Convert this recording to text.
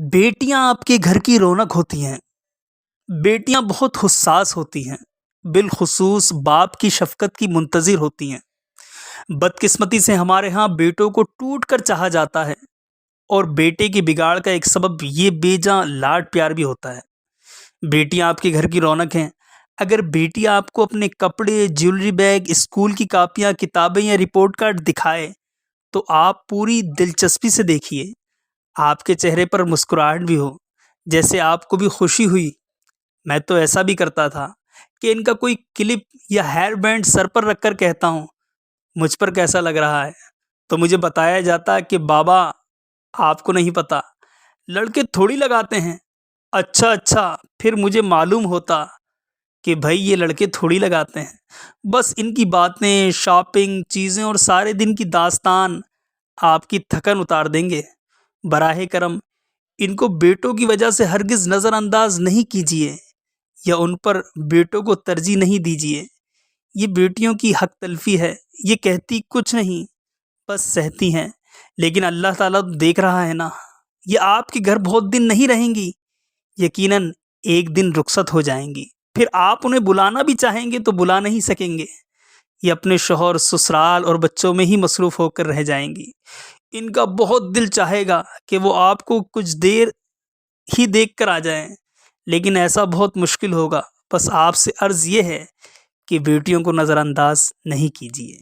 بیٹیاں آپ کے گھر کی رونق ہوتی ہیں۔ بیٹیاں بہت حساس ہوتی ہیں، بالخصوص باپ کی شفقت کی منتظر ہوتی ہیں۔ بدقسمتی سے ہمارے ہاں بیٹوں کو ٹوٹ کر چاہا جاتا ہے، اور بیٹے کی بگاڑ کا ایک سبب یہ بے جاں لاڈ پیار بھی ہوتا ہے۔ بیٹیاں آپ کے گھر کی رونق ہیں۔ اگر بیٹی آپ کو اپنے کپڑے، جیولری بیگ، اسکول کی کاپیاں، کتابیں یا رپورٹ کارڈ دکھائے تو آپ پوری دلچسپی سے دیکھیے۔ آپ کے چہرے پر مسکراہٹ بھی ہو، جیسے آپ کو بھی خوشی ہوئی۔ میں تو ایسا بھی کرتا تھا کہ ان کا کوئی کلپ یا ہیئر بینڈ سر پر رکھ کر کہتا ہوں مجھ پر کیسا لگ رہا ہے، تو مجھے بتایا جاتا کہ بابا آپ کو نہیں پتا، لڑکے تھوڑی لگاتے ہیں۔ اچھا، پھر مجھے معلوم ہوتا کہ بھائی یہ لڑکے تھوڑی لگاتے ہیں، بس ان کی باتیں، شاپنگ، چیزیں اور سارے دن کی داستان آپ کی تھکن اتار دیں گے۔ براہ کرم ان کو بیٹوں کی وجہ سے ہرگز نظر انداز نہیں کیجیے، یا ان پر بیٹوں کو ترجیح نہیں دیجیے۔ یہ بیٹیوں کی حق تلفی ہے، یہ کہتی کچھ نہیں، بس سہتی ہیں، لیکن اللہ تعالیٰ تو دیکھ رہا ہے نا۔ یہ آپ کے گھر بہت دن نہیں رہیں گی، یقیناً ایک دن رخصت ہو جائیں گی، پھر آپ انہیں بلانا بھی چاہیں گے تو بلا نہیں سکیں گے۔ یہ اپنے شوہر، سسرال اور بچوں میں ہی مصروف ہو کر رہ جائیں گی۔ ان کا بہت دل چاہے گا کہ وہ آپ کو کچھ دیر ہی دیکھ کر آ جائیں، لیکن ایسا بہت مشکل ہوگا۔ بس آپ سے عرض یہ ہے کہ بیٹیوں کو نظر انداز نہیں کیجیے۔